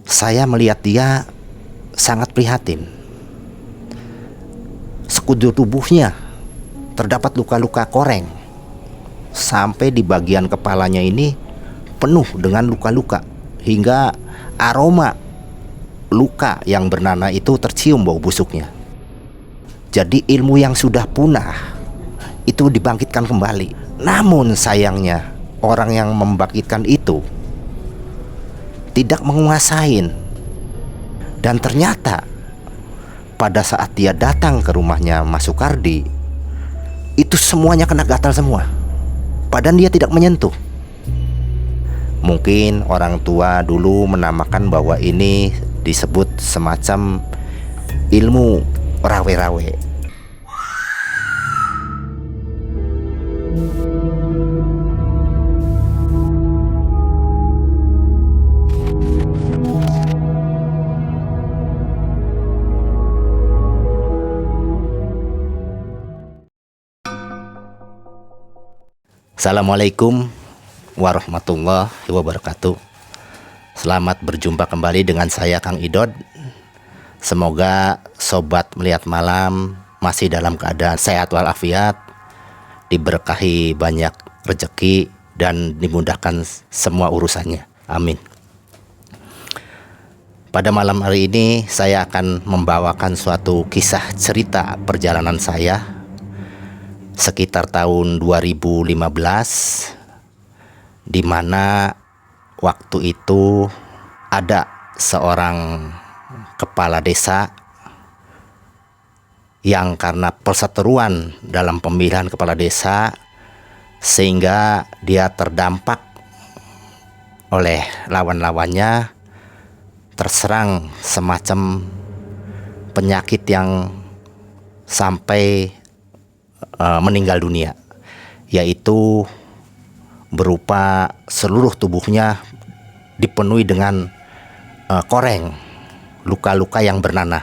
Saya melihat dia sangat prihatin. Sekujur tubuhnya terdapat luka-luka koreng. Sampai di bagian kepalanya ini penuh dengan luka-luka, hingga aroma luka yang bernanah itu tercium bau busuknya. Jadi ilmu yang sudah punah itu dibangkitkan kembali. Namun sayangnya orang yang membangkitkan itu tidak menguasain. Dan ternyata pada saat dia datang ke rumahnya Mas Sukardi, itu semuanya kena gatal semua, padahal dia tidak menyentuh. Mungkin orang tua dulu menamakan bahwa ini disebut semacam ilmu rawe-rawe. Assalamualaikum warahmatullahi wabarakatuh. Selamat berjumpa kembali dengan saya Kang Idod. Semoga sobat melihat malam masih dalam keadaan sehat walafiat, diberkahi banyak rezeki dan dimudahkan semua urusannya. Amin. Pada malam hari ini saya akan membawakan suatu kisah cerita perjalanan saya sekitar tahun 2015, di mana waktu itu ada seorang kepala desa yang karena perseteruan dalam pemilihan kepala desa sehingga dia terdampak oleh lawan-lawannya, terserang semacam penyakit yang sampai meninggal dunia, yaitu berupa seluruh tubuhnya dipenuhi dengan koreng, luka-luka yang bernanah.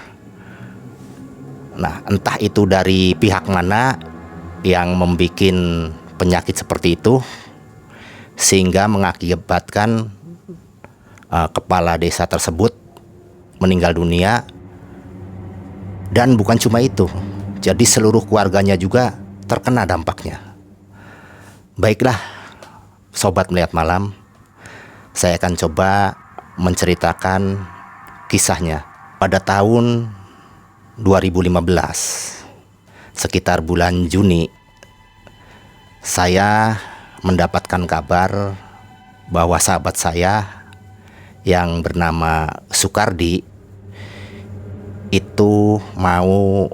Nah, entah itu dari pihak mana yang membuat penyakit seperti itu sehingga mengakibatkan kepala desa tersebut meninggal dunia. Dan bukan cuma itu, jadi seluruh keluarganya juga terkena dampaknya. Baiklah, sobat melihat malam, saya akan coba menceritakan kisahnya. Pada tahun 2015, sekitar bulan Juni, saya mendapatkan kabar bahwa sahabat saya yang bernama Sukardi itu mau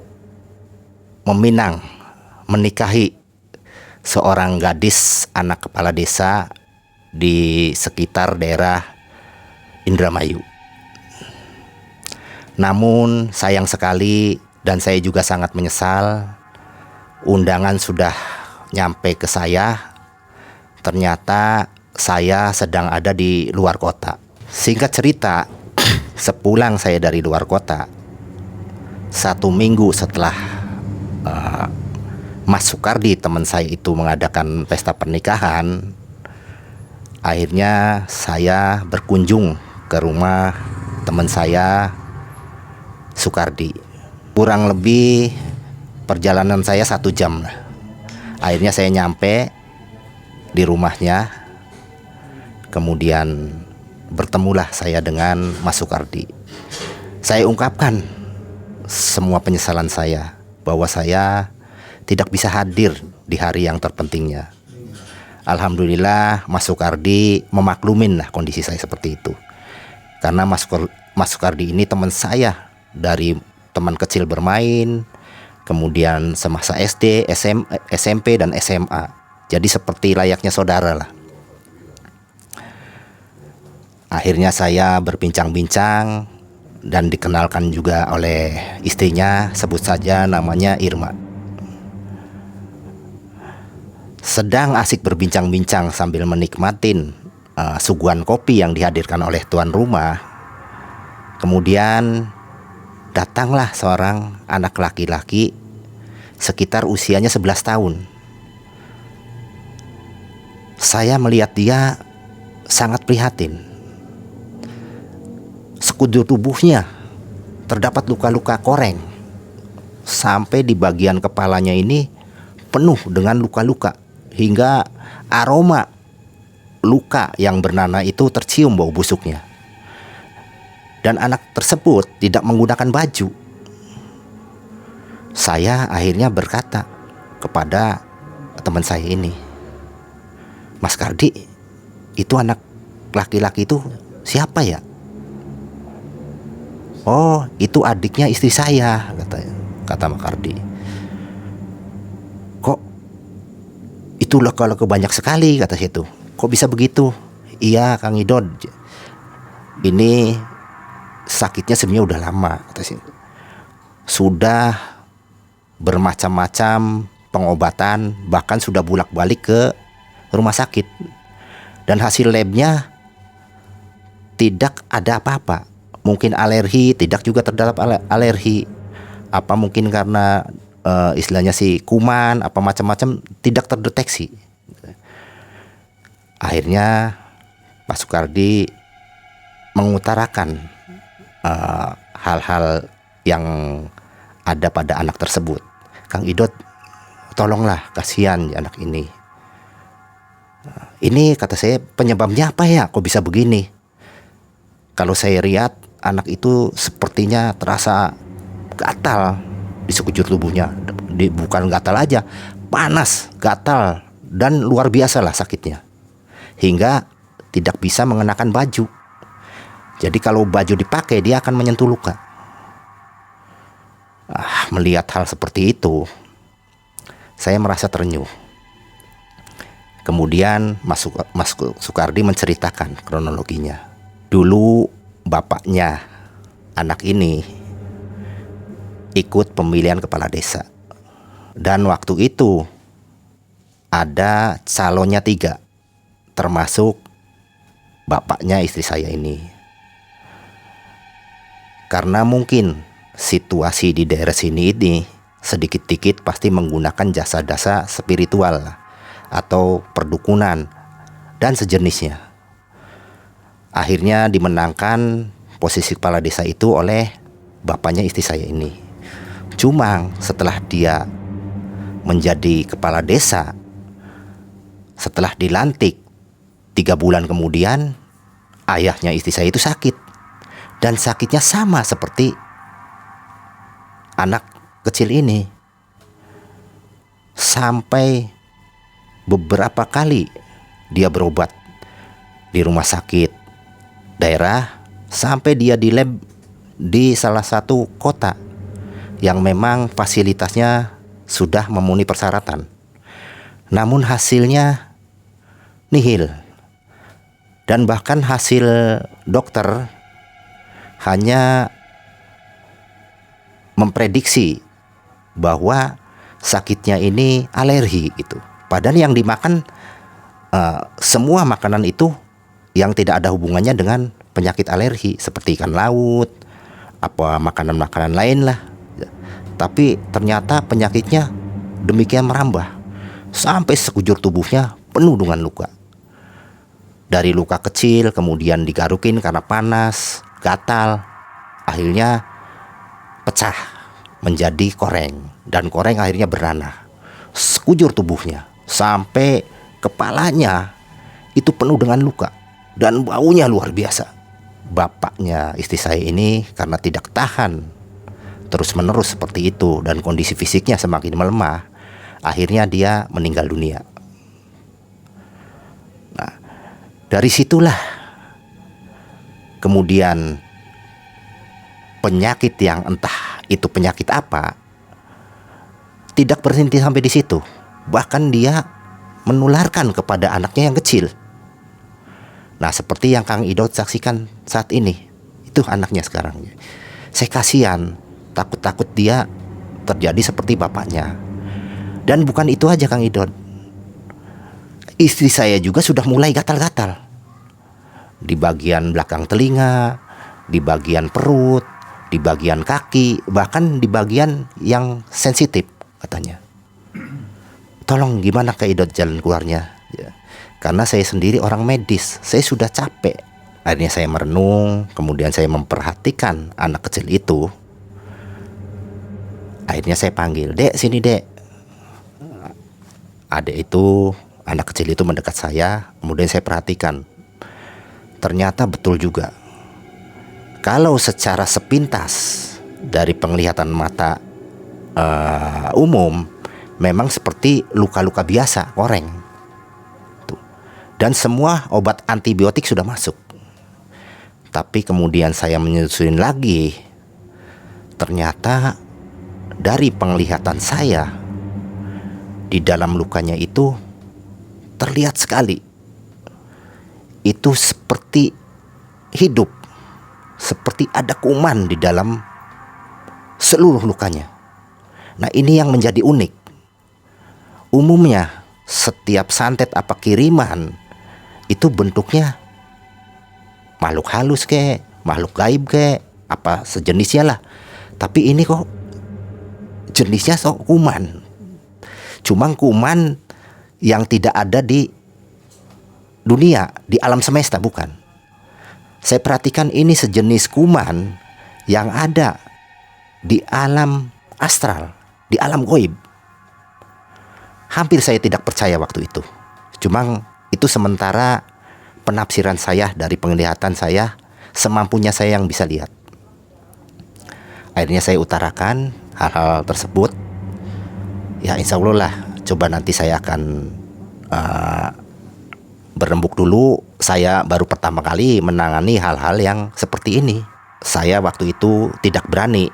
menikahi seorang gadis anak kepala desa di sekitar daerah Indramayu. Namun sayang sekali, dan saya juga sangat menyesal, undangan sudah nyampe ke saya, ternyata saya sedang ada di luar kota. Singkat cerita, sepulang saya dari luar kota, 1 minggu setelah Mas Sukardi teman saya itu mengadakan pesta pernikahan, akhirnya saya berkunjung ke rumah teman saya Sukardi. Kurang lebih perjalanan saya 1 jam. Akhirnya saya nyampe di rumahnya, kemudian bertemulah saya dengan Mas Sukardi. Saya ungkapkan semua penyesalan saya bahwa saya tidak bisa hadir di hari yang terpentingnya. Alhamdulillah Mas Sukardi memaklumin lah kondisi saya seperti itu. Karena Mas Sukardi ini teman saya dari teman kecil bermain, kemudian semasa SD, SMP dan SMA. Jadi seperti layaknya saudara lah. Akhirnya saya berbincang-bincang dan dikenalkan juga oleh istrinya, sebut saja namanya Irma. Sedang asik berbincang-bincang sambil menikmatin suguhan kopi yang dihadirkan oleh tuan rumah, kemudian datanglah seorang anak laki-laki sekitar usianya 11 tahun. Saya melihat dia sangat prihatin. sekujur tubuhnya terdapat luka-luka koreng. Sampai di bagian kepalanya ini penuh dengan luka-luka, hingga aroma luka yang bernanah itu tercium bau busuknya. Dan anak tersebut tidak menggunakan baju. Saya akhirnya berkata kepada teman saya ini, "Mas Kardi, itu anak laki-laki itu siapa ya?" "Oh, itu adiknya istri saya," kata Mas Kardi. "Kok itu luka-luka banyak sekali," kata situ. "Kok bisa begitu?" "Iya Kang Idod, ini sakitnya sebenarnya udah lama," kata situ. "Sudah bermacam-macam pengobatan, bahkan sudah bolak-balik ke rumah sakit, dan hasil labnya tidak ada apa-apa. Mungkin alergi, tidak juga terdapat alergi. Apa mungkin karena istilahnya si kuman, apa macam-macam, tidak terdeteksi." Akhirnya Pak Sukardi mengutarakan hal-hal yang ada pada anak tersebut. "Kang Idot, tolonglah, kasihan anak ini. Ini," kata saya, "penyebabnya apa ya? Kok bisa begini? Kalau saya lihat anak itu sepertinya terasa gatal di sekujur tubuhnya. Bukan gatal aja, panas, gatal, dan luar biasa lah sakitnya. Hingga tidak bisa mengenakan baju. Jadi kalau baju dipakai dia akan menyentuh luka." Melihat hal seperti itu, saya merasa terenyuh. Kemudian Mas Sukardi menceritakan kronologinya. Dulu bapaknya anak ini ikut pemilihan kepala desa, dan waktu itu ada calonnya 3, termasuk bapaknya istri saya ini. Karena mungkin situasi di daerah sini ini sedikit-dikit pasti menggunakan jasa-jasa spiritual atau perdukunan dan sejenisnya. Akhirnya dimenangkan posisi kepala desa itu oleh bapaknya istri saya ini. Cuma setelah dia menjadi kepala desa, setelah dilantik 3 bulan kemudian, ayahnya istri saya itu sakit. Dan sakitnya sama seperti anak kecil ini. Sampai beberapa kali dia berobat di rumah sakit daerah, sampai dia di lab di salah satu kota yang memang fasilitasnya sudah memenuhi persyaratan. Namun hasilnya nihil. Dan bahkan hasil dokter hanya memprediksi bahwa sakitnya ini alergi gitu. Padahal yang dimakan semua makanan itu yang tidak ada hubungannya dengan penyakit alergi, seperti ikan laut, apa makanan-makanan lain lah. Tapi ternyata penyakitnya demikian merambah sampai sekujur tubuhnya penuh dengan luka. Dari luka kecil kemudian digarukin karena panas, gatal, akhirnya pecah menjadi koreng, dan koreng akhirnya bernanah sekujur tubuhnya sampai kepalanya itu penuh dengan luka dan baunya luar biasa. Bapaknya istri saya ini karena tidak tahan terus-menerus seperti itu dan kondisi fisiknya semakin melemah, akhirnya dia meninggal dunia. Nah, dari situlah kemudian penyakit yang entah itu penyakit apa tidak berhenti sampai di situ. Bahkan dia menularkan kepada anaknya yang kecil. Nah, seperti yang Kang Idot saksikan saat ini, itu anaknya sekarang. Saya kasihan, takut-takut dia terjadi seperti bapaknya. Dan bukan itu aja Kang Idot, istri saya juga sudah mulai gatal-gatal di bagian belakang telinga, di bagian perut, di bagian kaki, bahkan di bagian yang sensitif katanya. Tolong gimana Kak Idot jalan keluarnya ya. Karena saya sendiri orang medis, saya sudah capek Akhirnya saya merenung, kemudian saya memperhatikan anak kecil itu. Akhirnya saya panggil, "Dek, sini dek." Anak kecil itu mendekat saya. Kemudian saya perhatikan, ternyata betul juga. Kalau secara sepintas dari penglihatan mata umum, memang seperti luka-luka biasa, koreng. Tuh. Dan semua obat antibiotik sudah masuk. Tapi kemudian saya menyusuin lagi, ternyata dari penglihatan saya, di dalam lukanya itu terlihat sekali itu seperti hidup, seperti ada kuman di dalam seluruh lukanya. Nah, ini yang menjadi unik. Umumnya setiap santet apa kiriman itu bentuknya makhluk halus kek, makhluk gaib kek, apa sejenisnya lah. Tapi ini kok jenisnya kuman. Cuma kuman yang tidak ada di dunia, di alam semesta, bukan. Saya perhatikan ini sejenis kuman yang ada di alam astral, di alam gaib. Hampir saya tidak percaya waktu itu. Cuma itu sementara penafsiran saya dari penglihatan saya, semampunya saya yang bisa lihat. Akhirnya saya utarakan hal-hal tersebut. Ya, insya Allah lah, coba nanti saya akan berembuk dulu. Saya baru pertama kali menangani hal-hal yang seperti ini. Saya waktu itu tidak berani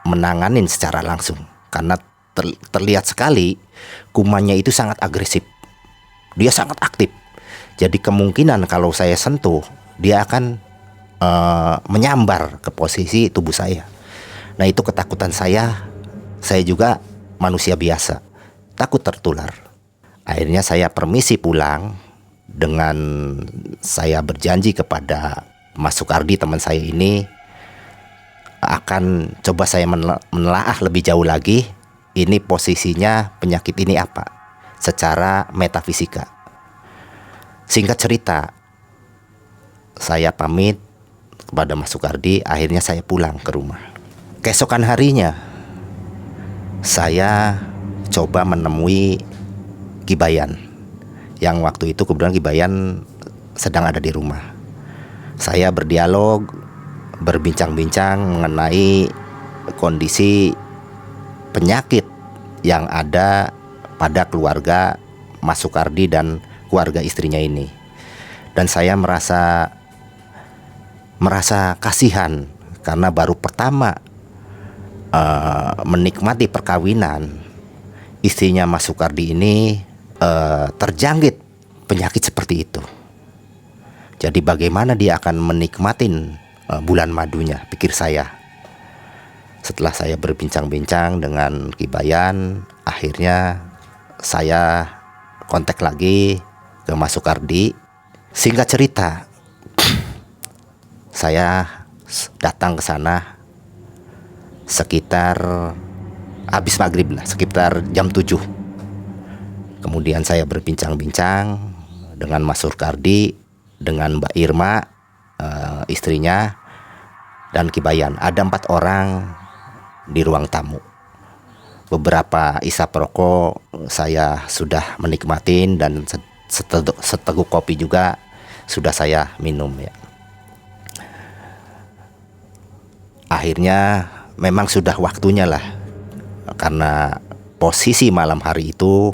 menanganin secara langsung karena terlihat sekali kumannya itu sangat agresif. Dia sangat aktif. Jadi kemungkinan kalau saya sentuh, dia akan menyambar ke posisi tubuh saya. Nah, itu ketakutan saya. Saya juga manusia biasa, takut tertular. Akhirnya saya permisi pulang dengan saya berjanji kepada Mas Sukardi, teman saya ini, akan coba saya menelaah lebih jauh lagi ini posisinya penyakit ini apa secara metafisika. Singkat cerita, saya pamit kepada Mas Sukardi. Akhirnya saya pulang ke rumah. Keesokan harinya saya coba menemui Kibayan, yang waktu itu kebetulan Kibayan sedang ada di rumah. Saya berdialog, berbincang-bincang mengenai kondisi penyakit yang ada pada keluarga Mas Sukardi dan keluarga istrinya ini. Dan saya merasa kasihan karena baru pertama menikmati perkawinan, istrinya Mas Sukardi ini terjangkit penyakit seperti itu. Jadi bagaimana dia akan menikmatin bulan madunya, pikir saya. Setelah saya berbincang-bincang dengan Kibayan, akhirnya saya kontak lagi ke Mas Sukardi. Singkat cerita, saya datang ke sana sekitar habis maghrib lah, sekitar jam 7. Kemudian saya berbincang-bincang dengan Mas Sukardi, dengan Mbak Irma, istrinya, dan Kibayan. Ada 4 orang di ruang tamu. Beberapa isap rokok saya sudah menikmatin, dan seteguk kopi juga sudah saya minum ya. Akhirnya memang sudah waktunya lah, karena posisi malam hari itu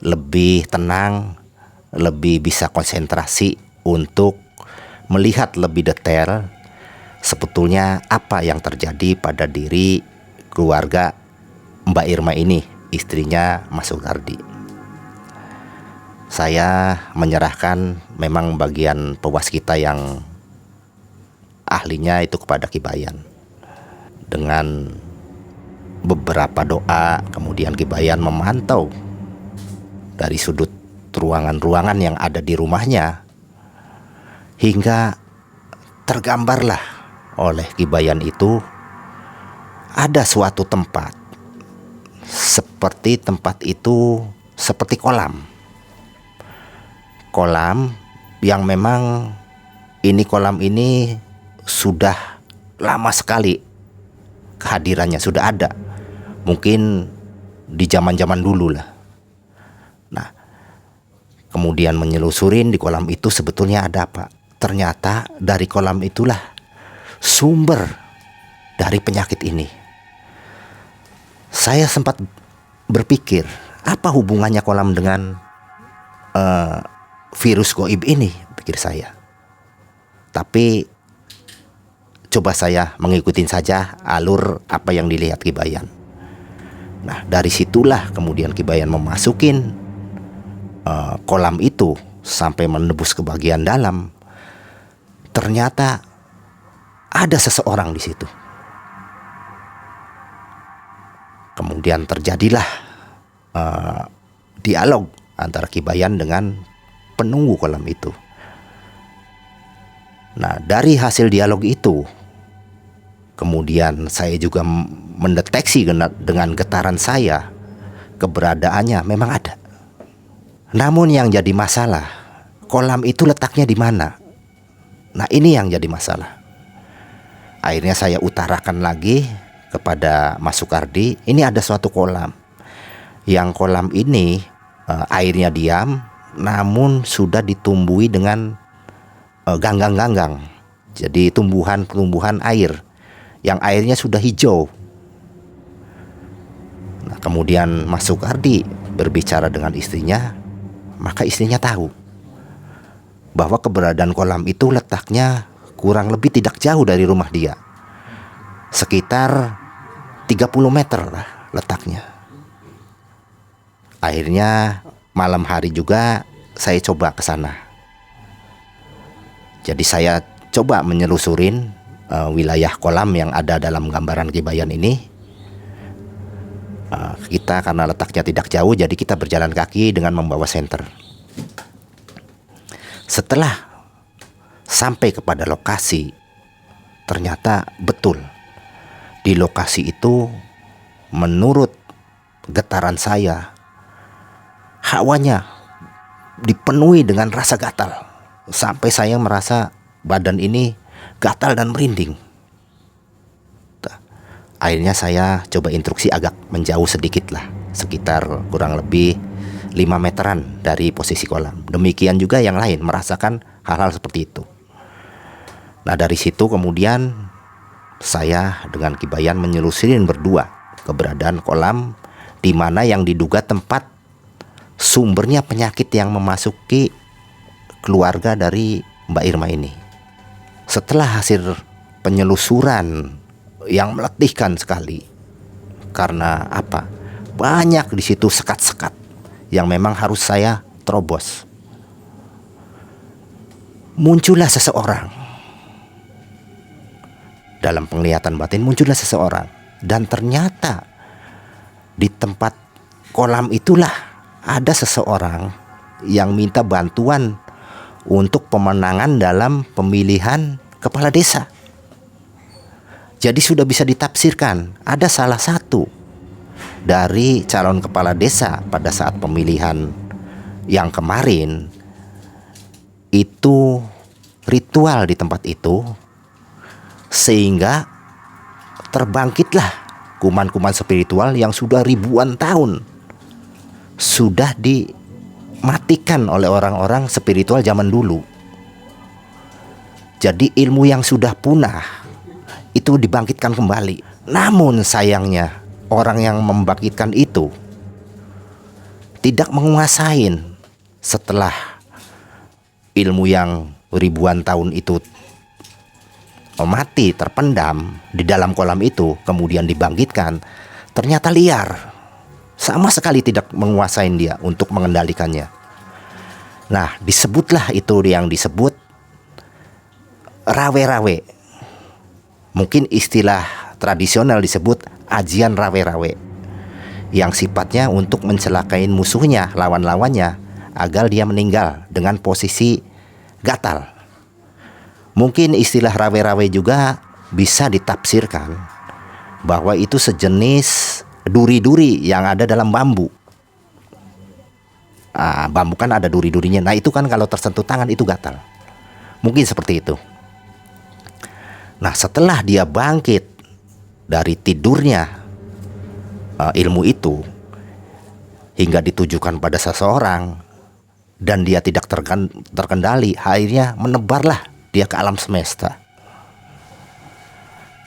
lebih tenang, lebih bisa konsentrasi untuk melihat lebih detail sebetulnya apa yang terjadi pada diri keluarga Mbak Irma ini, istrinya Mas Sukardi. Saya menyerahkan memang bagian pewaskita yang ahlinya itu kepada Kibayan. Dengan beberapa doa, kemudian Kibayan memantau dari sudut ruangan-ruangan yang ada di rumahnya, hingga tergambarlah oleh Kibayan itu ada suatu tempat, seperti tempat itu seperti kolam yang memang ini kolam ini sudah lama sekali kehadirannya, sudah ada. Mungkin di zaman-zaman dulu lah. Nah, kemudian menyelusurin di kolam itu sebetulnya ada apa. Ternyata dari kolam itulah sumber dari penyakit ini. Saya sempat berpikir, apa hubungannya kolam dengan virus goib ini, pikir saya. Tapi coba saya mengikuti saja alur apa yang dilihat Ki Bayan. Nah, dari situlah kemudian Ki Bayan memasukin kolam itu sampai menembus ke bagian dalam. Ternyata ada seseorang di situ. Kemudian terjadilah dialog antara Ki Bayan dengan penunggu kolam itu. Nah, dari hasil dialog itu, kemudian saya juga mendeteksi dengan getaran saya keberadaannya memang ada. Namun yang jadi masalah, kolam itu letaknya di mana? Nah, ini yang jadi masalah. Akhirnya saya utarakan lagi kepada Mas Sukardi, ini ada suatu kolam. Yang kolam ini airnya diam, namun sudah ditumbuhi dengan ganggang-ganggang. Jadi tumbuhan air yang airnya sudah hijau. Nah, kemudian Mas Sukardi berbicara dengan istrinya, maka istrinya tahu bahwa keberadaan kolam itu letaknya kurang lebih tidak jauh dari rumah dia. Sekitar 30 meter lah letaknya. Akhirnya malam hari juga saya coba ke sana. Jadi saya coba menyelusurin wilayah kolam yang ada dalam gambaran Ki Bayan ini. Kita karena letaknya tidak jauh, jadi kita berjalan kaki dengan membawa senter. Setelah sampai kepada lokasi, ternyata betul di lokasi itu menurut getaran saya, hawanya dipenuhi dengan rasa gatal. Sampai saya merasa badan ini gatal dan merinding. Akhirnya saya coba instruksi agak menjauh sedikit lah, sekitar kurang lebih 5 meteran dari posisi kolam. Demikian juga yang lain merasakan hal-hal seperti itu. Nah, dari situ kemudian saya dengan Ki Bayan menyelusurin berdua keberadaan kolam di mana yang diduga tempat sumbernya penyakit yang memasuki keluarga dari Mbak Irma ini. Setelah hasil penyelusuran yang meletihkan sekali, karena apa? Banyak di situ sekat-sekat yang memang harus saya terobos. Muncullah seseorang. Dalam penglihatan batin muncullah seseorang, dan ternyata di tempat kolam itulah ada seseorang yang minta bantuan untuk pemenangan dalam pemilihan kepala desa. Jadi sudah bisa ditafsirkan, ada salah satu dari calon kepala desa pada saat pemilihan yang kemarin itu ritual di tempat itu, sehingga terbangkitlah kuman-kuman spiritual yang sudah ribuan tahun sudah dimatikan oleh orang-orang spiritual zaman dulu. Jadi ilmu yang sudah punah itu dibangkitkan kembali. Namun sayangnya orang yang membangkitkan itu tidak menguasain. Setelah ilmu yang ribuan tahun itu mati, terpendam di dalam kolam itu, kemudian dibangkitkan, ternyata liar. Sama sekali tidak menguasai dia untuk mengendalikannya. Nah, disebutlah itu yang disebut rawe-rawe. Mungkin istilah tradisional disebut ajian rawe-rawe, yang sifatnya untuk mencelakain musuhnya, lawan-lawannya, agar dia meninggal dengan posisi gatal. Mungkin istilah rawe-rawe juga bisa ditafsirkan bahwa itu sejenis duri-duri yang ada dalam bambu. Bambu kan ada duri-durinya. Nah, itu kan kalau tersentuh tangan itu gatal. Mungkin seperti itu. Nah, setelah dia bangkit dari tidurnya, ilmu itu hingga ditujukan pada seseorang dan dia tidak terkendali, akhirnya menebarlah dia ke alam semesta.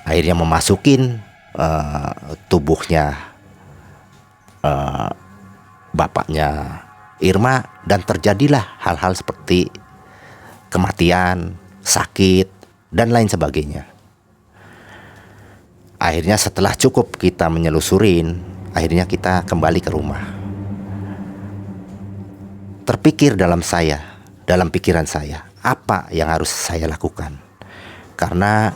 Akhirnya memasukin tubuhnya bapaknya Irma, dan terjadilah hal-hal seperti kematian, sakit, dan lain sebagainya. Akhirnya setelah cukup kita menyelusurin, akhirnya kita kembali ke rumah. Terpikir dalam pikiran saya, apa yang harus saya lakukan? Karena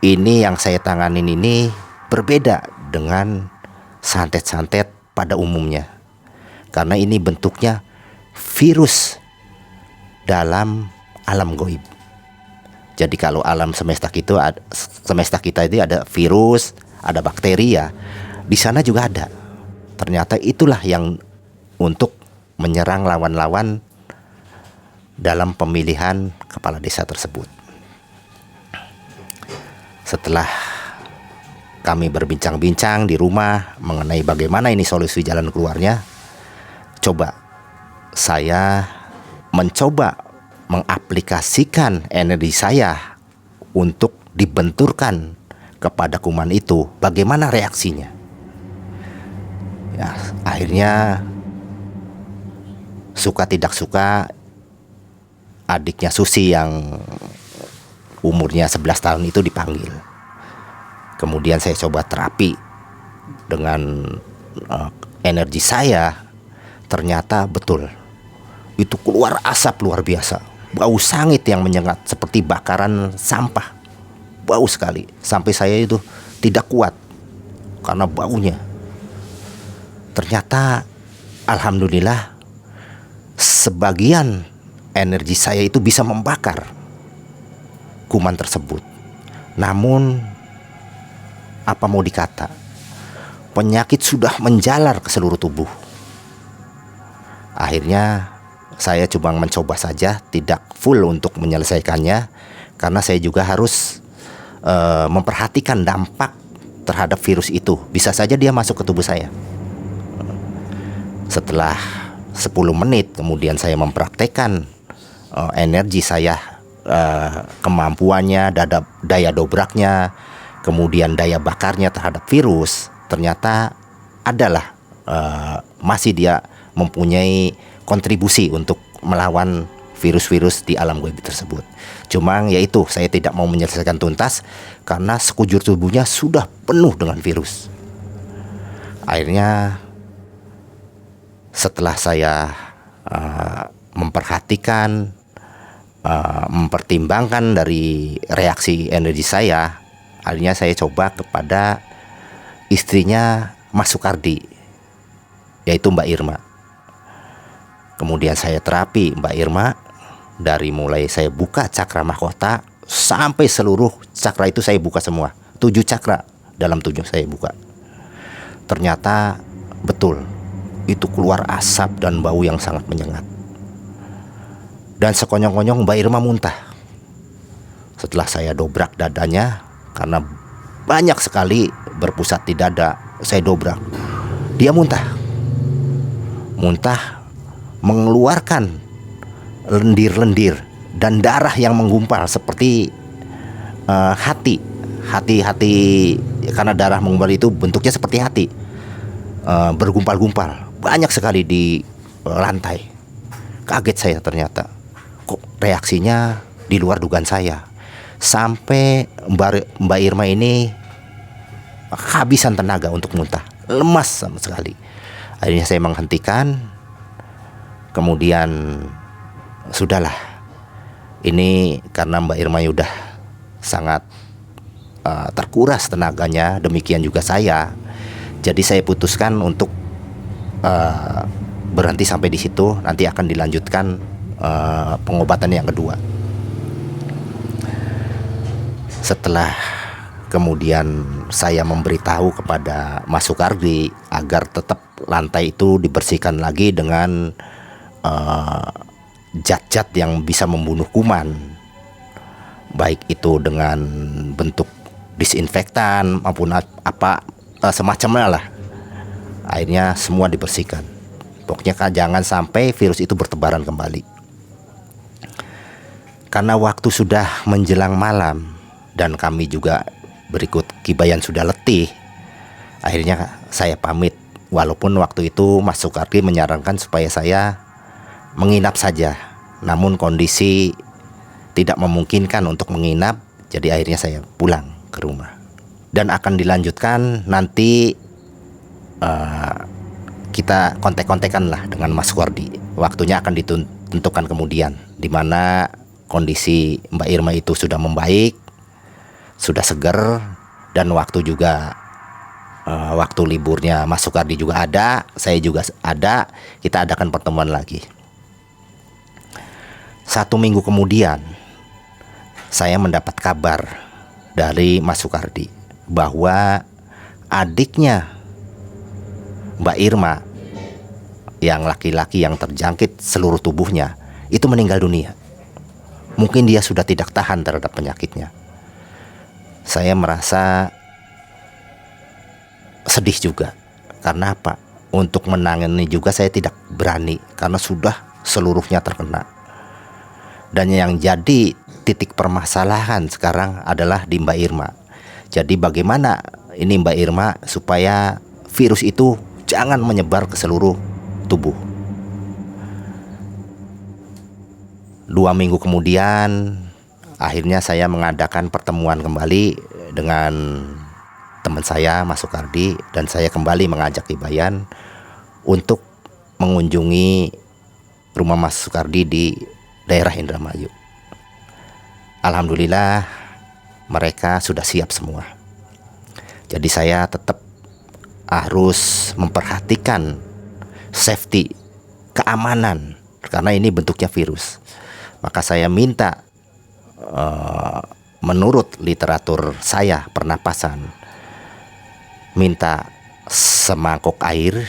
ini yang saya tanganin ini berbeda dengan santet-santet pada umumnya. Karena ini bentuknya virus dalam alam goib. Jadi kalau alam semesta kita itu ada virus, ada bakteri ya. Di sana juga ada. Ternyata itulah yang untuk menyerang lawan-lawan dalam pemilihan kepala desa tersebut. Setelah kami berbincang-bincang di rumah mengenai bagaimana ini solusi jalan keluarnya, saya mencoba mengaplikasikan energi saya untuk dibenturkan kepada kuman itu. Bagaimana reaksinya? Ya, akhirnya suka tidak suka adiknya Susi yang umurnya 11 tahun itu dipanggil. Kemudian saya coba terapi dengan energi saya. Ternyata betul, itu keluar asap luar biasa, bau sangit yang menyengat seperti bakaran sampah, bau sekali. Sampai saya itu tidak kuat karena baunya. Ternyata alhamdulillah sebagian energi saya itu bisa membakar kuman tersebut. Namun apa mau dikata, penyakit sudah menjalar ke seluruh tubuh. Akhirnya saya cuma mencoba saja, tidak full untuk menyelesaikannya, karena saya juga harus memperhatikan dampak terhadap virus itu. Bisa saja dia masuk ke tubuh saya. Setelah 10 menit kemudian saya mempraktekkan energi saya, kemampuannya, daya dobraknya, kemudian daya bakarnya terhadap virus. Ternyata adalah masih dia mempunyai kontribusi untuk melawan virus-virus di alam goib tersebut. Cuma yaitu saya tidak mau menyelesaikan tuntas karena sekujur tubuhnya sudah penuh dengan virus. Akhirnya setelah saya memperhatikan, mempertimbangkan dari reaksi energi saya, akhirnya saya coba kepada istrinya Mas Sukardi, yaitu Mbak Irma. Kemudian saya terapi Mbak Irma, dari mulai saya buka cakra mahkota sampai seluruh cakra itu saya buka semua. 7 cakra dalam 7 saya buka. Ternyata betul, itu keluar asap dan bau yang sangat menyengat. Dan sekonyong-konyong Mbak Irma muntah. Setelah saya dobrak dadanya, karena banyak sekali berpusat di dada, saya dobrak. Dia muntah mengeluarkan lendir-lendir dan darah yang menggumpal seperti hati, karena darah menggumpal itu bentuknya seperti hati, bergumpal-gumpal banyak sekali di lantai. Kaget saya, ternyata kok reaksinya di luar dugaan saya. Sampai Mbak Irma ini kehabisan tenaga untuk muntah, lemas sama sekali. Akhirnya saya menghentikan. Kemudian sudahlah, ini karena Mbak Irma udah sangat terkuras tenaganya, demikian juga saya. Jadi saya putuskan untuk berhenti sampai di situ. Nanti akan dilanjutkan pengobatan yang kedua. Setelah kemudian saya memberitahu kepada Mas Sukardi agar tetap lantai itu dibersihkan lagi dengan zat-zat yang bisa membunuh kuman. baik itu dengan bentuk disinfektan maupun semacamnya lah. Akhirnya semua dibersihkan. Pokoknya jangan sampai virus itu bertebaran kembali. Karena waktu sudah menjelang malam dan kami juga berikut Kibayan sudah letih, akhirnya saya pamit. Walaupun waktu itu Mas Sukardi menyarankan supaya saya menginap saja, namun kondisi tidak memungkinkan untuk menginap, jadi akhirnya saya pulang ke rumah. Dan akan dilanjutkan nanti, kita kontek-kontekan lah dengan Mas Sukardi. Waktunya akan ditentukan kemudian, di mana kondisi Mbak Irma itu sudah membaik, sudah seger, dan waktu juga waktu liburnya Mas Sukardi juga ada, saya juga ada, kita adakan pertemuan lagi. 1 minggu kemudian saya mendapat kabar dari Mas Sukardi bahwa adiknya Mbak Irma yang laki-laki yang terjangkit seluruh tubuhnya itu meninggal dunia. Mungkin dia sudah tidak tahan terhadap penyakitnya. Saya merasa sedih juga. Karena apa? Untuk menangani juga saya tidak berani karena sudah seluruhnya terkena. Dan yang jadi titik permasalahan sekarang adalah di Mbak Irma. Jadi bagaimana ini Mbak Irma supaya virus itu jangan menyebar ke seluruh tubuh. 2 minggu kemudian akhirnya saya mengadakan pertemuan kembali dengan teman saya Mas Sukardi, dan saya kembali mengajak Kibayan untuk mengunjungi rumah Mas Sukardi di daerah Indramayu. Alhamdulillah mereka sudah siap semua. Jadi saya tetap harus memperhatikan safety, keamanan, karena ini bentuknya virus. Maka saya minta, menurut literatur saya pernapasan, minta semangkuk air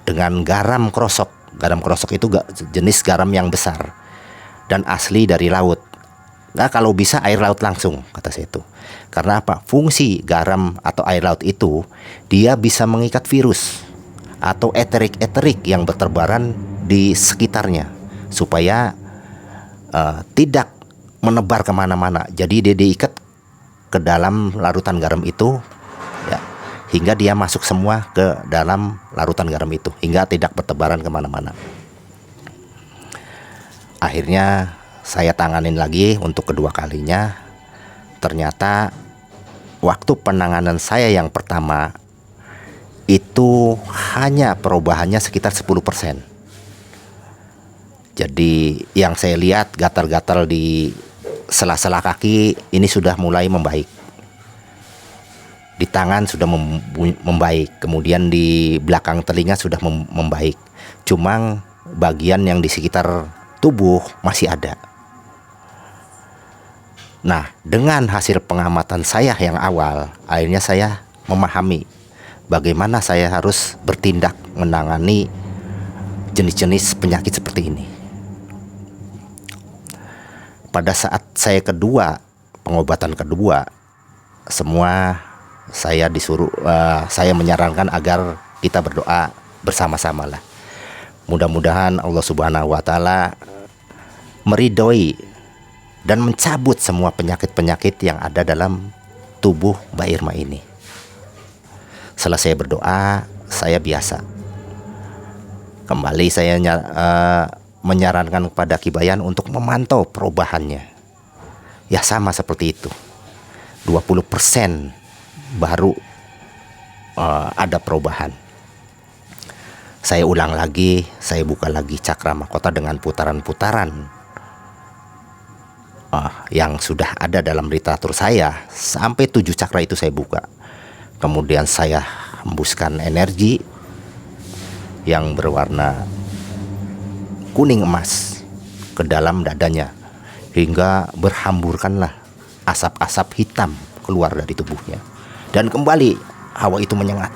dengan garam krosok. Garam krosok itu jenis garam yang besar dan asli dari laut. Nah, kalau bisa air laut langsung, kata saya itu. Karena apa? Fungsi garam atau air laut itu, dia bisa mengikat virus atau eterik yang berterbaran di sekitarnya, supaya tidak menebar kemana-mana. Jadi dia diikat ke dalam larutan garam itu, ya, hingga dia masuk semua ke dalam larutan garam itu, hingga tidak bertebaran kemana-mana. Akhirnya saya tanganin lagi untuk kedua kalinya. Ternyata waktu penanganan saya yang pertama itu hanya perubahannya sekitar 10%. Jadi yang saya lihat gatal-gatal di sela-sela kaki ini sudah mulai membaik. Di tangan sudah membaik, kemudian di belakang telinga sudah membaik. Cuma bagian yang di sekitar tubuh masih ada. Nah, dengan hasil pengamatan saya yang awal, akhirnya saya memahami bagaimana saya harus bertindak menangani jenis-jenis penyakit seperti ini. Pada saat saya pengobatan kedua, semua saya saya menyarankan agar kita berdoa bersama-sama lah. Mudah-mudahan Allah Subhanahu wa Ta'ala meridhoi dan mencabut semua penyakit-penyakit yang ada dalam tubuh Mbak Irma ini. Selesai berdoa, saya biasa kembali saya menyarankan kepada Kibayan untuk memantau perubahannya. Ya sama seperti itu, 20% baru ada perubahan. Saya ulang lagi, saya buka lagi cakra mahkota dengan putaran-putaran yang sudah ada dalam literatur saya. Sampai 7 cakra itu saya buka. Kemudian saya hembuskan energi yang berwarna kuning emas ke dalam dadanya, hingga berhamburkanlah asap-asap hitam keluar dari tubuhnya. Dan kembali hawa itu menyengat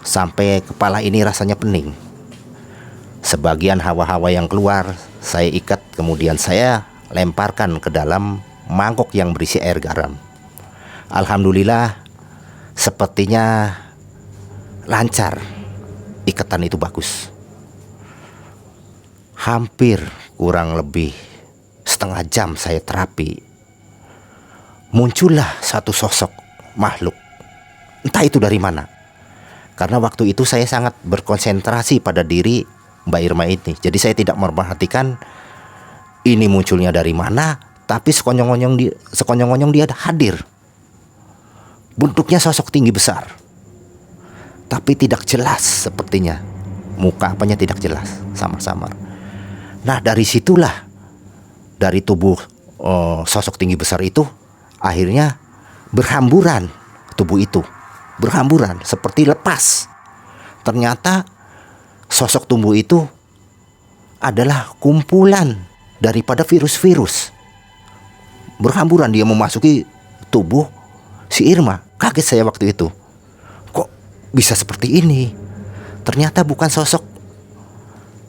sampai kepala ini rasanya pening. Sebagian hawa-hawa yang keluar saya ikat, kemudian saya lemparkan ke dalam mangkok yang berisi air garam. Alhamdulillah, sepertinya lancar, ikatan itu bagus. Hampir kurang lebih setengah jam saya terapi, muncullah satu sosok makhluk. Entah itu dari mana. Karena waktu itu saya sangat berkonsentrasi pada diri Mbak Irma ini. Jadi saya tidak memperhatikan ini munculnya dari mana, tapi sekonyong-konyong dia hadir. Bentuknya sosok tinggi besar, tapi tidak jelas sepertinya. Muka apanya tidak jelas, samar-samar. Nah, dari situlah, dari tubuh sosok tinggi besar itu akhirnya berhamburan, tubuh itu berhamburan seperti lepas. Ternyata sosok tubuh itu adalah kumpulan daripada virus-virus. Berhamburan dia memasuki tubuh si Irma. Kaget saya waktu itu. Kok bisa seperti ini? Ternyata bukan sosok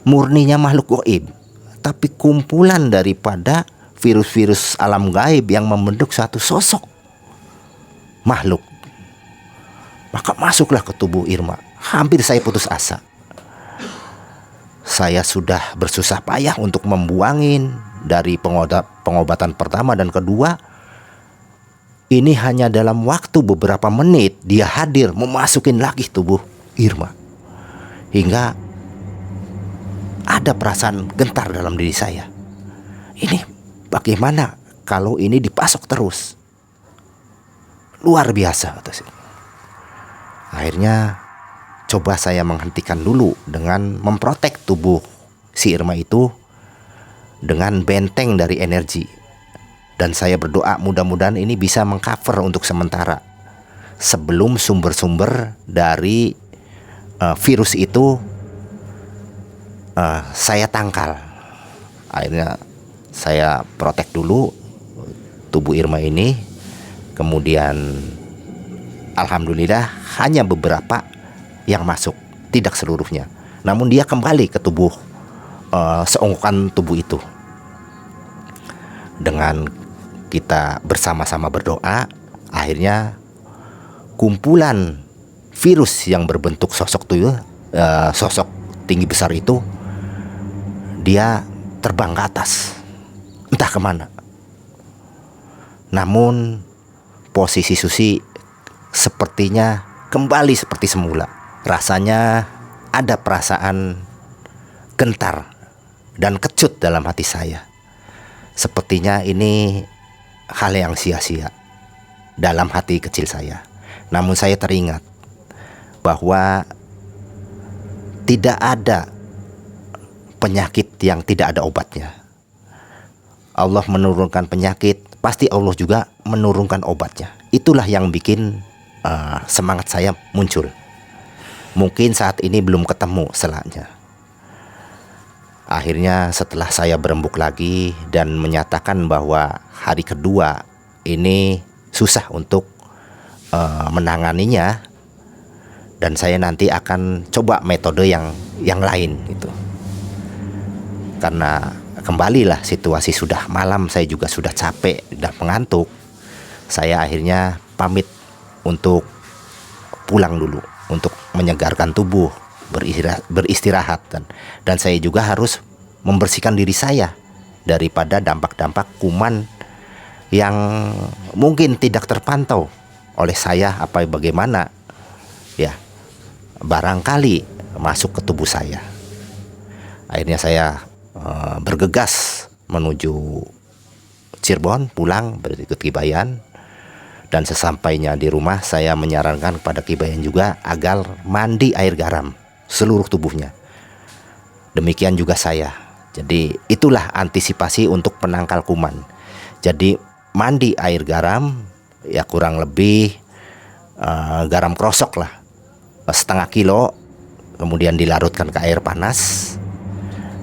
murninya makhluk gaib, tapi kumpulan daripada virus-virus alam gaib yang membentuk satu sosok makhluk. Maka masuklah ke tubuh Irma. Hampir saya putus asa. Saya sudah bersusah payah untuk membuangin dari pengobatan pertama dan kedua. Ini hanya dalam waktu beberapa menit dia hadir memasukin lagi tubuh Irma. Hingga ada perasaan gentar dalam diri saya. Ini bagaimana kalau ini dipasok terus? Luar biasa, kata saya. Akhirnya coba saya menghentikan dulu dengan memprotek tubuh si Irma itu dengan benteng dari energi. Dan saya berdoa mudah-mudahan ini bisa mengcover untuk sementara sebelum sumber-sumber dari virus itu saya tangkal. Akhirnya saya protek dulu tubuh Irma ini. Kemudian alhamdulillah hanya beberapa yang masuk, tidak seluruhnya. Namun dia kembali ke tubuh seongkokan tubuh itu. Dengan kita bersama-sama berdoa, akhirnya kumpulan virus yang berbentuk sosok sosok tinggi besar itu, dia terbang ke atas, entah kemana. Namun posisi Susi sepertinya kembali seperti semula. Rasanya ada perasaan gentar dan kecut dalam hati saya. Sepertinya ini hal yang sia-sia dalam hati kecil saya. Namun saya teringat bahwa tidak ada penyakit yang tidak ada obatnya. Allah menurunkan penyakit, pasti Allah juga menurunkan obatnya. Itulah yang bikin semangat saya muncul. Mungkin saat ini belum ketemu selanya. Akhirnya setelah saya berembuk lagi dan menyatakan bahwa hari kedua ini susah untuk menanganinya, dan saya nanti akan coba metode yang lain gitu. Karena kembalilah situasi sudah malam, saya juga sudah capek dan mengantuk. Saya akhirnya pamit untuk pulang dulu, untuk menyegarkan tubuh, beristirahat, dan saya juga harus membersihkan diri saya daripada dampak-dampak kuman yang mungkin tidak terpantau oleh saya apa bagaimana ya, barangkali masuk ke tubuh saya. Akhirnya saya bergegas menuju Cirebon, pulang berikut Kibayan. Dan sesampainya di rumah, saya menyarankan kepada Kibayan juga agar mandi air garam seluruh tubuhnya. Demikian juga saya. Jadi itulah antisipasi untuk penangkal kuman. Jadi mandi air garam ya kurang lebih garam krosok lah, setengah kilo. Kemudian dilarutkan ke air panas,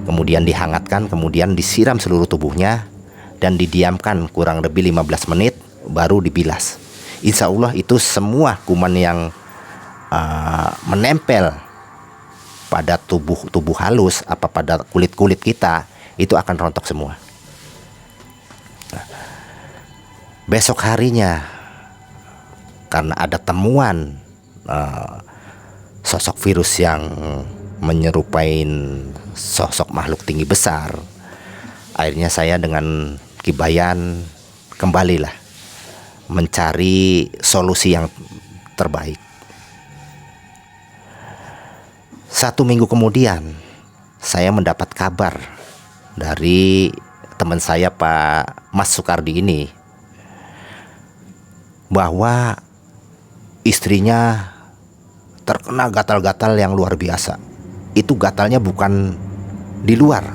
kemudian dihangatkan, kemudian disiram seluruh tubuhnya dan didiamkan kurang lebih 15 menit baru dibilas. Insya Allah itu semua kuman yang menempel pada tubuh halus apa pada kulit kita itu akan rontok semua. Besok harinya, karena ada temuan sosok virus yang menyerupai sosok makhluk tinggi besar, akhirnya saya dengan Kibayan kembalilah mencari solusi yang terbaik. 1 minggu kemudian saya mendapat kabar dari teman saya Pak Mas Sukardi ini bahwa istrinya terkena gatal-gatal yang luar biasa. Itu gatalnya bukan di luar,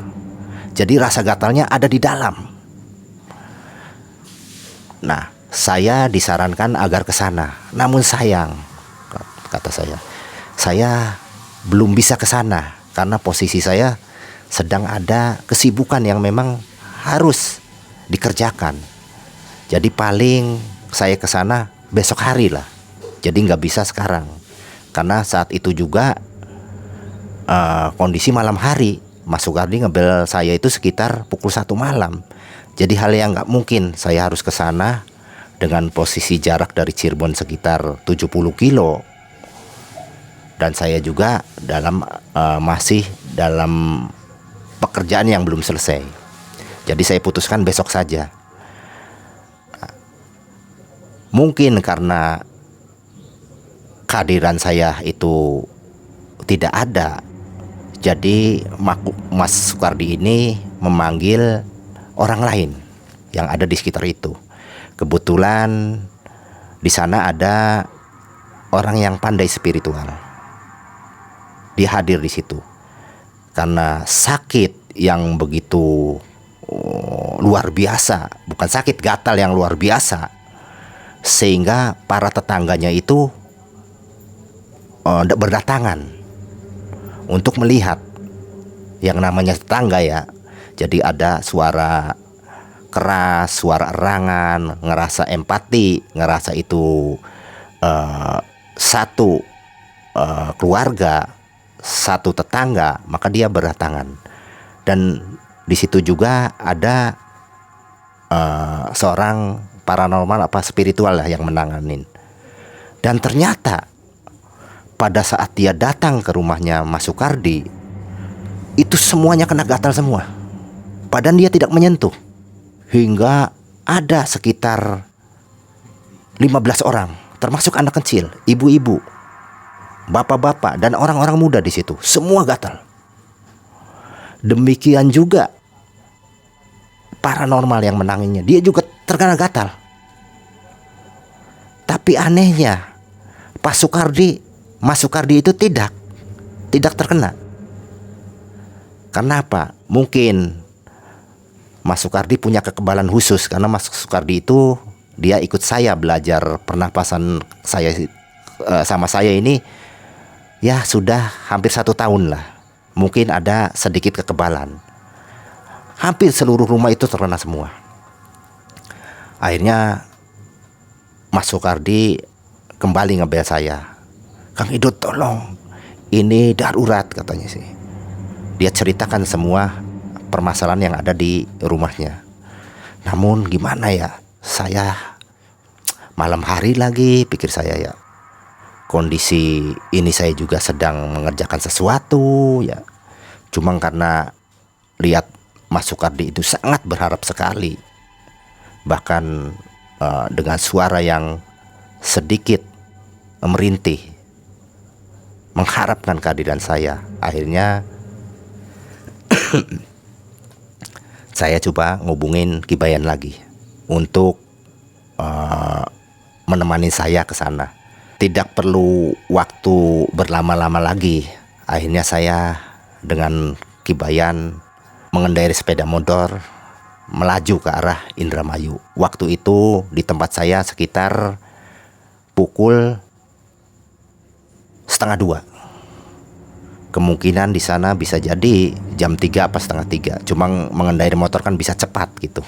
jadi rasa gatalnya ada di dalam. Nah, saya disarankan agar ke sana. Namun sayang, kata saya belum bisa ke sana karena posisi saya sedang ada kesibukan yang memang harus dikerjakan. Jadi paling saya ke sana besok hari lah. Jadi nggak bisa sekarang. Karena saat itu juga kondisi malam hari. Mas Sukardi ngebel saya itu sekitar pukul 1 malam. Jadi hal yang nggak mungkin saya harus ke sana dengan posisi jarak dari Cirebon sekitar 70 kilo. Dan saya juga masih dalam pekerjaan yang belum selesai. Jadi saya putuskan besok saja. Mungkin karena kehadiran saya itu tidak ada, jadi Mas Sukardi ini memanggil orang lain yang ada di sekitar itu. Kebetulan di sana ada orang yang pandai spiritual. Dia hadir di situ. Karena sakit yang begitu luar biasa, bukan sakit, gatal yang luar biasa, sehingga para tetangganya itu berdatangan untuk melihat. Yang namanya tetangga ya, jadi ada suara keras, suara erangan, ngerasa empati, ngerasa itu satu keluarga, satu tetangga, maka dia berdatangan. Dan di situ juga ada seorang paranormal spiritual lah yang menanganin. Dan ternyata pada saat dia datang ke rumahnya Mas Sukardi, itu semuanya kena gatal semua. Padahal dia tidak menyentuh. Hingga ada sekitar 15 orang, termasuk anak kecil, ibu-ibu, bapak-bapak, dan orang-orang muda di situ. Semua gatal. Demikian juga paranormal yang menanginnya, dia juga terkena gatal. Tapi anehnya Mas Sukardi itu tidak terkena. Kenapa? Mungkin Mas Sukardi punya kekebalan khusus, karena Mas Sukardi itu dia ikut saya belajar pernapasan saya sama saya ini ya sudah hampir 1 tahun lah. Mungkin ada sedikit kekebalan. Hampir seluruh rumah itu terkena semua. Akhirnya Mas Sukardi kembali ngebel saya. Kang Idut, tolong, ini darurat katanya sih. Dia ceritakan semua permasalahan yang ada di rumahnya. Namun gimana ya, saya malam hari lagi, pikir saya ya. Kondisi ini saya juga sedang mengerjakan sesuatu ya. Cuma karena lihat Mas Sukardi itu sangat berharap sekali. Bahkan dengan suara yang sedikit merintih, mengharapkan kehadiran saya. Akhirnya saya coba ngubungin Kibayan lagi untuk menemani saya ke sana. Tidak perlu waktu berlama-lama lagi. Akhirnya saya dengan Kibayan mengendarai sepeda motor melaju ke arah Indramayu. Waktu itu di tempat saya sekitar pukul 1:30. Kemungkinan di sana bisa jadi jam 3 apa 2:30. Cuma mengendarai motor kan bisa cepat gitu.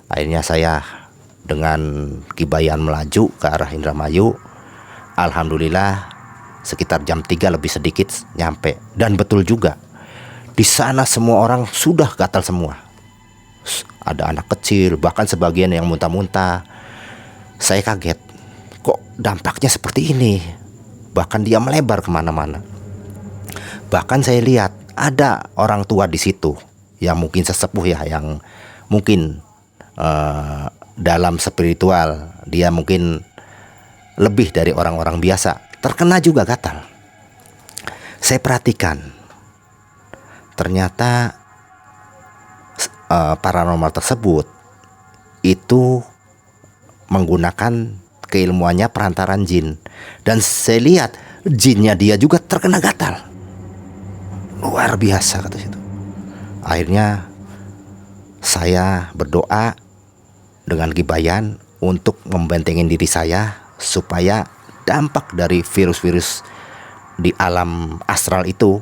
Akhirnya saya dengan Kibayan melaju ke arah Indramayu. Alhamdulillah sekitar jam 3 lebih sedikit nyampe. Dan betul juga, di sana semua orang sudah gatal semua. Ada anak kecil, bahkan sebagian yang muntah-muntah. Saya kaget, kok dampaknya seperti ini. Bahkan dia melebar kemana-mana. Bahkan saya lihat ada orang tua di situ yang mungkin sesepuh ya, yang mungkin dalam spiritual dia mungkin lebih dari orang-orang biasa, terkena juga gatal. Saya perhatikan, ternyata paranormal tersebut itu menggunakan keilmuannya perantaran jin. Dan saya lihat jinnya dia juga terkena gatal. Luar biasa kata situ. Akhirnya saya berdoa dengan gibayan untuk membentengin diri saya supaya dampak dari virus-virus di alam astral itu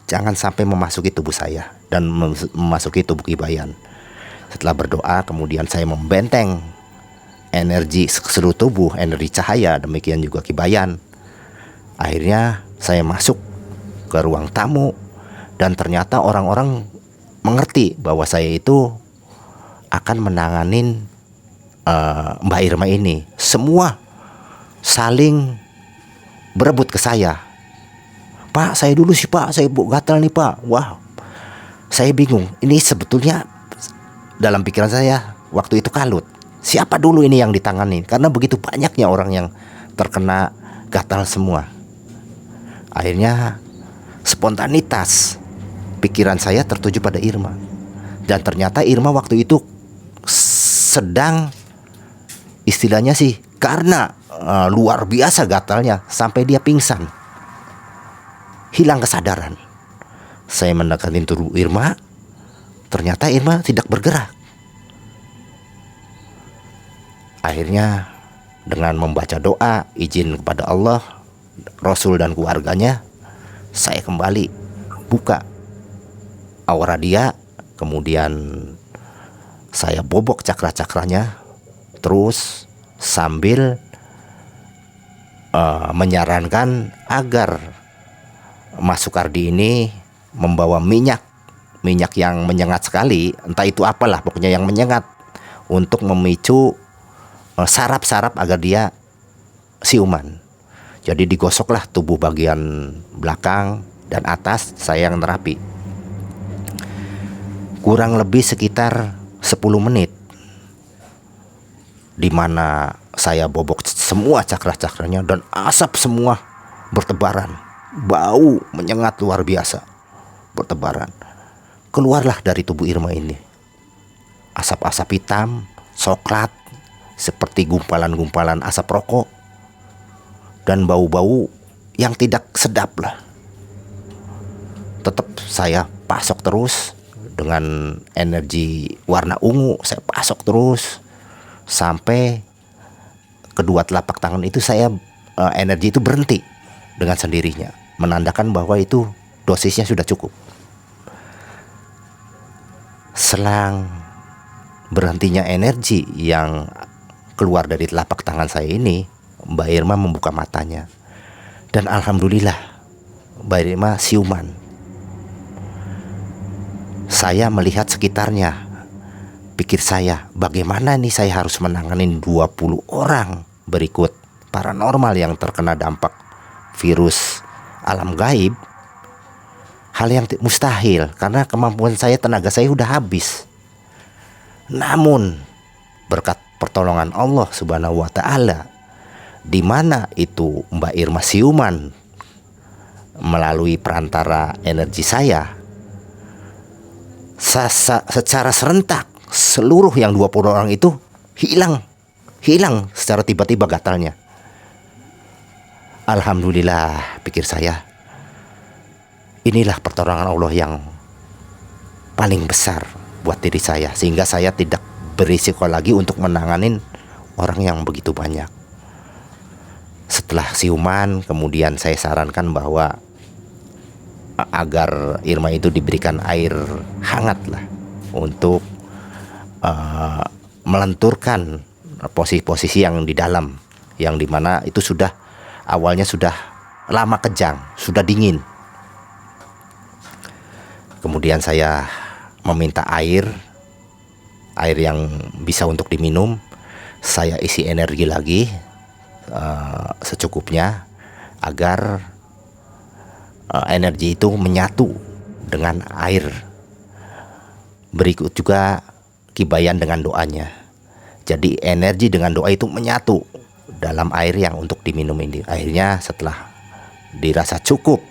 jangan sampai memasuki tubuh saya dan memasuki tubuh gibayan. Setelah berdoa, kemudian saya membenteng energi seluruh tubuh, energi cahaya, demikian juga gibayan. Akhirnya saya masuk ke ruang tamu dan ternyata orang-orang mengerti bahwa saya itu akan menanganin Mbak Irma ini. Semua saling berebut ke saya. Pak, saya dulu sih Pak, saya gatal nih Pak. Wah, saya bingung. Ini sebetulnya dalam pikiran saya waktu itu kalut. Siapa dulu ini yang ditangani? Karena begitu banyaknya orang yang terkena gatal semua. Akhirnya spontanitas pikiran saya tertuju pada Irma. Dan ternyata Irma waktu itu sedang, istilahnya sih, karena luar biasa gatalnya sampai dia pingsan, hilang kesadaran. Saya mendekati tubuh Irma, ternyata Irma tidak bergerak. Akhirnya dengan membaca doa, izin kepada Allah, Rasul dan keluarganya, saya kembali buka aura dia. Kemudian saya bobok cakra-cakranya, terus sambil menyarankan agar Mas Sukardi ini membawa minyak yang menyengat sekali, entah itu apalah, pokoknya yang menyengat, untuk memicu saraf-saraf agar dia siuman. Jadi digosoklah tubuh bagian belakang dan atas, saya yang terapi. Kurang lebih sekitar 10 menit, di mana saya bobok semua cakra-cakranya dan asap semua bertebaran. Bau menyengat luar biasa bertebaran. Keluarlah dari tubuh Irma ini asap-asap hitam, coklat, seperti gumpalan-gumpalan asap rokok, dan bau-bau yang tidak sedap lah. Tetap saya pasok terus dengan energi warna ungu. Saya pasok terus sampai kedua telapak tangan itu saya energi itu berhenti dengan sendirinya, menandakan bahwa itu dosisnya sudah cukup. Selang berhentinya energi yang keluar dari telapak tangan saya ini, Mbak Irma membuka matanya. Dan alhamdulillah Mbak Irma siuman. Saya melihat sekitarnya. Pikir saya, bagaimana nih saya harus menangani 20 orang berikut paranormal yang terkena dampak virus alam gaib. Hal yang mustahil, karena kemampuan saya, tenaga saya udah habis. Namun berkat pertolongan Allah Subhanahu wa Ta'ala, di mana itu Mbak Irma siuman melalui perantara energi saya, secara serentak seluruh yang 20 orang itu hilang secara tiba-tiba gatalnya. Alhamdulillah, pikir saya, inilah pertolongan Allah yang paling besar buat diri saya, sehingga saya tidak berisiko lagi untuk menanganin orang yang begitu banyak. Setelah siuman, kemudian saya sarankan bahwa agar Irma itu diberikan air hangat lah untuk melenturkan posisi-posisi yang di dalam, yang dimana itu sudah awalnya sudah lama kejang, sudah dingin. Kemudian saya meminta air air yang bisa untuk diminum. Saya isi energi lagi secukupnya agar energi itu menyatu dengan air. Berikut juga Kibayan dengan doanya. Jadi energi dengan doa itu menyatu dalam air yang untuk diminum ini. Akhirnya setelah dirasa cukup,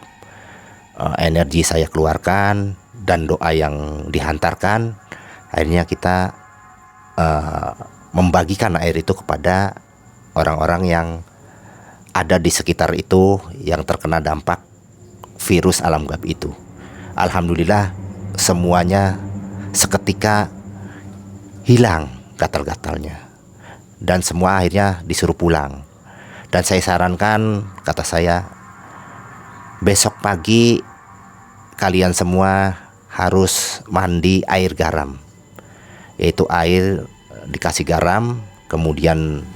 energi saya keluarkan dan doa yang dihantarkan, akhirnya kita membagikan air itu kepada orang-orang yang ada di sekitar itu yang terkena dampak virus alam gaib itu. Alhamdulillah semuanya seketika hilang gatal-gatalnya, dan semua akhirnya disuruh pulang. Dan saya sarankan, kata saya, besok pagi kalian semua harus mandi air garam, yaitu air dikasih garam, kemudian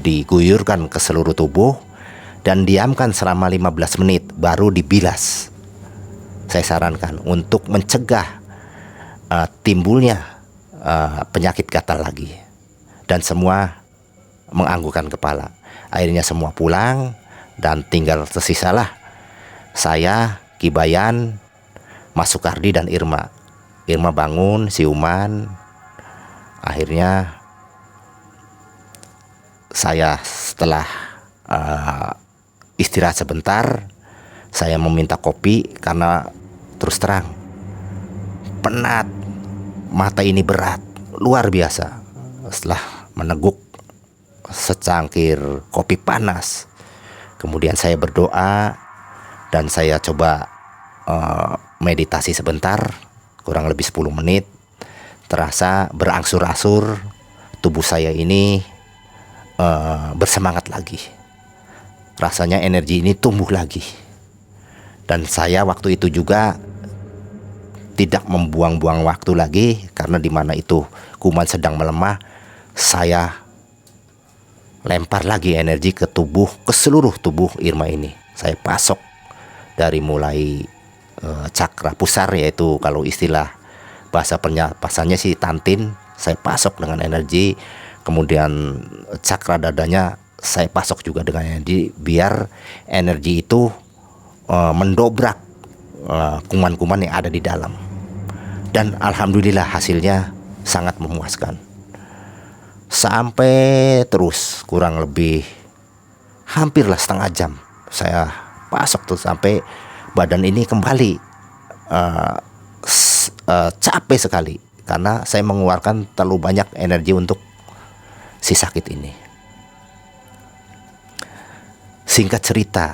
diguyurkan ke seluruh tubuh dan diamkan selama 15 menit baru dibilas. Saya sarankan untuk mencegah timbulnya penyakit gatal lagi. Dan semua menganggukkan kepala. Akhirnya semua pulang dan tinggal tersisalah saya, Kibayan, Mas Sukardi dan Irma. Irma bangun siuman. Akhirnya saya setelah istirahat sebentar, saya meminta kopi karena terus terang penat, mata ini berat, luar biasa. Setelah meneguk secangkir kopi panas, kemudian saya berdoa dan saya coba meditasi sebentar, kurang lebih 10 menit. Terasa berangsur-angsur tubuh saya ini bersemangat lagi. Rasanya energi ini tumbuh lagi. Dan saya waktu itu juga tidak membuang-buang waktu lagi, karena di mana itu kuman sedang melemah, saya lempar lagi energi ke tubuh, ke seluruh tubuh Irma ini. Saya pasok dari mulai cakra pusar, yaitu kalau istilah bahasa pernapasannya sih tantin, saya pasok dengan energi. Kemudian cakra dadanya saya pasok juga dengan energi, biar energi itu mendobrak kuman-kuman yang ada di dalam. Dan alhamdulillah hasilnya sangat memuaskan. Sampai terus kurang lebih hampirlah setengah jam saya pasok tuh, sampai badan ini kembali capek sekali karena saya mengeluarkan terlalu banyak energi untuk si sakit ini. Singkat cerita,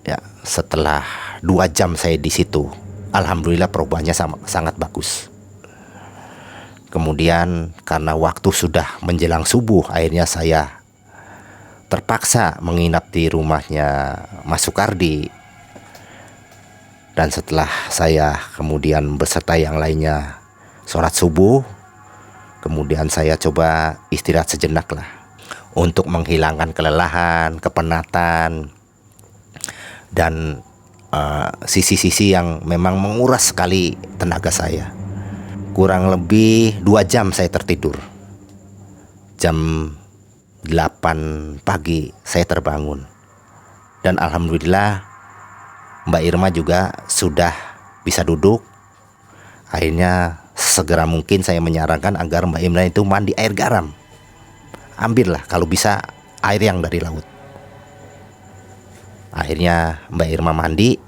ya, setelah 2 jam saya di situ, alhamdulillah perubahannya sangat bagus. Kemudian karena waktu sudah menjelang subuh, akhirnya saya terpaksa menginap di rumahnya Mas Sukardi. Dan setelah saya kemudian beserta yang lainnya sholat subuh, kemudian saya coba istirahat sejenak lah untuk menghilangkan kelelahan, kepenatan, dan sisi-sisi yang memang menguras sekali tenaga saya. Kurang lebih 2 jam saya tertidur. Jam 8 pagi saya terbangun. Dan alhamdulillah Mbak Irma juga sudah bisa duduk. Akhirnya segera mungkin saya menyarankan agar Mbak Irma itu mandi air garam. Ambillah kalau bisa air yang dari laut. Akhirnya Mbak Irma mandi.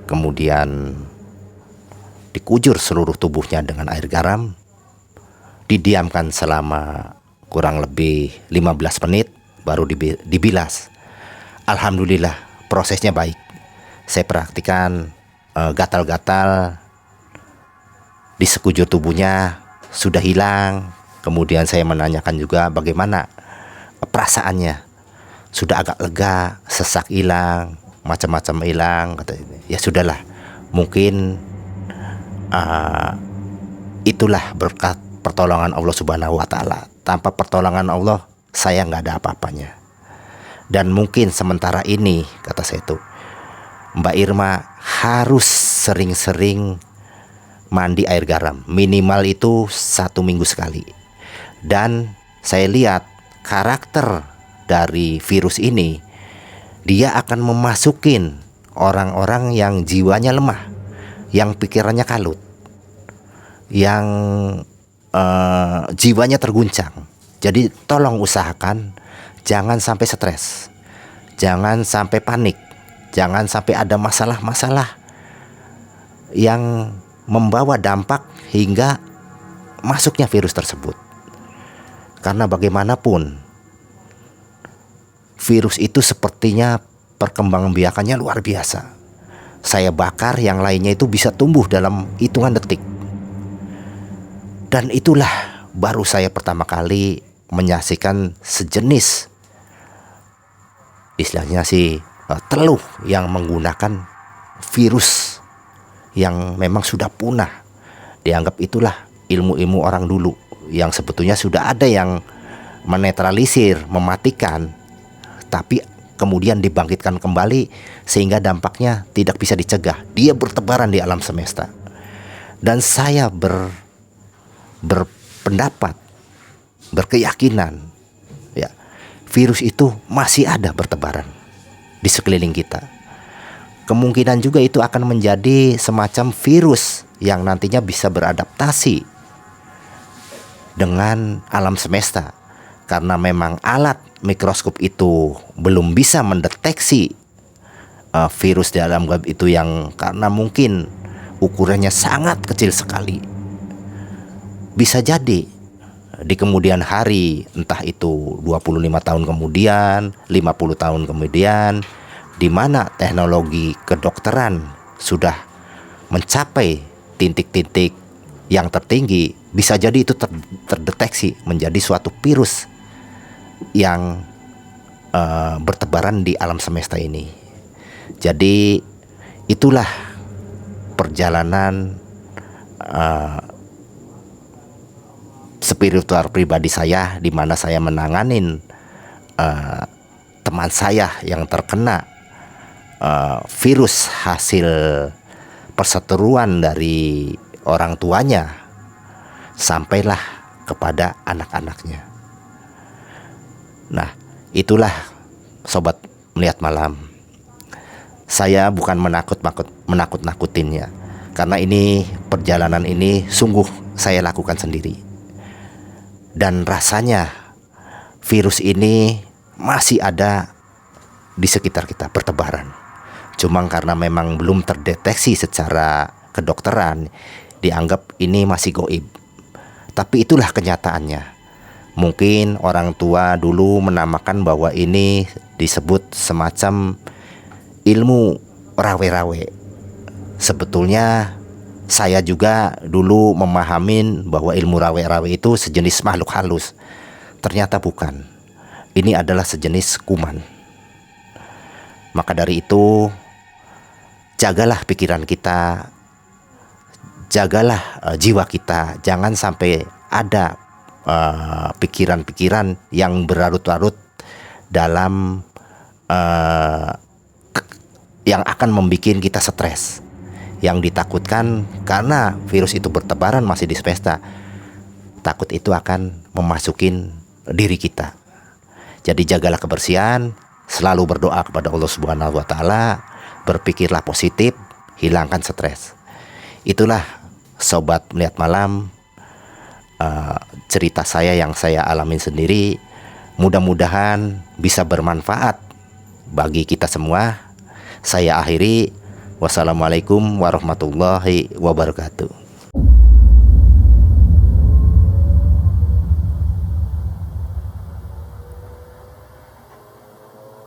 Kemudian dikujur seluruh tubuhnya dengan air garam. Didiamkan selama kurang lebih 15 menit baru dibilas. Alhamdulillah prosesnya baik. Saya praktikan gatal-gatal di sekujur tubuhnya sudah hilang. Kemudian saya menanyakan juga bagaimana perasaannya. Sudah agak lega, sesak hilang, macam-macam hilang. Ya sudahlah, mungkin itulah berkat pertolongan Allah Subhanahu wa Ta'ala. Tanpa pertolongan Allah, saya nggak ada apa-apanya. Dan mungkin sementara ini, kata saya itu, Mbak Irma harus sering-sering mandi air garam, minimal itu 1 minggu sekali. Dan saya lihat karakter dari virus ini, dia akan memasukin orang-orang yang jiwanya lemah, yang pikirannya kalut, yang jiwanya terguncang. Jadi tolong usahakan jangan sampai stres, jangan sampai panik, jangan sampai ada masalah-masalah yang membawa dampak hingga masuknya virus tersebut. Karena bagaimanapun virus itu sepertinya perkembangbiakannya luar biasa. Saya bakar, yang lainnya itu bisa tumbuh dalam hitungan detik. Dan itulah baru saya pertama kali menyaksikan sejenis, istilahnya sih, teluh yang menggunakan virus yang memang sudah punah. Dianggap itulah ilmu-ilmu orang dulu yang sebetulnya sudah ada yang menetralisir, mematikan, tapi kemudian dibangkitkan kembali sehingga dampaknya tidak bisa dicegah. Dia bertebaran di alam semesta. Dan saya berpendapat, berkeyakinan, ya, virus itu masih ada bertebaran di sekeliling kita. Kemungkinan juga itu akan menjadi semacam virus yang nantinya bisa beradaptasi dengan alam semesta. Karena memang alat mikroskop itu belum bisa mendeteksi virus di alam gaib itu, yang karena mungkin ukurannya sangat kecil sekali. Bisa jadi di kemudian hari, entah itu 25 tahun kemudian, 50 tahun kemudian, di mana teknologi kedokteran sudah mencapai titik-titik yang tertinggi, bisa jadi itu terdeteksi menjadi suatu virus yang bertebaran di alam semesta ini. Jadi itulah perjalanan spiritual pribadi saya, di mana saya menanganin teman saya yang terkena virus hasil perseteruan dari orang tuanya sampailah kepada anak-anaknya. Nah, itulah sobat melihat malam. Saya bukan menakut-nakutinnya, karena ini perjalanan ini sungguh saya lakukan sendiri. Dan rasanya virus ini masih ada di sekitar kita, bertebaran. Cuma karena memang belum terdeteksi secara kedokteran, dianggap ini masih goib. Tapi itulah kenyataannya. Mungkin orang tua dulu menamakan bahwa ini disebut semacam ilmu rawe-rawe. Sebetulnya saya juga dulu memahamin bahwa ilmu rawe-rawe itu sejenis makhluk halus. Ternyata bukan. Ini adalah sejenis kuman. Maka dari itu, jagalah pikiran kita, jagalah jiwa kita. Jangan sampai ada pikiran-pikiran yang berlarut-larut dalam yang akan membuat kita stres. Yang ditakutkan karena virus itu bertebaran masih di semesta, takut itu akan memasukin diri kita. Jadi jagalah kebersihan, selalu berdoa kepada Allah Subhanahu wa taala, berpikirlah positif, hilangkan stres. Itulah sobat melihat malam, cerita saya yang saya alamin sendiri. Mudah-mudahan bisa bermanfaat bagi kita semua. Saya akhiri, wassalamualaikum warahmatullahi wabarakatuh.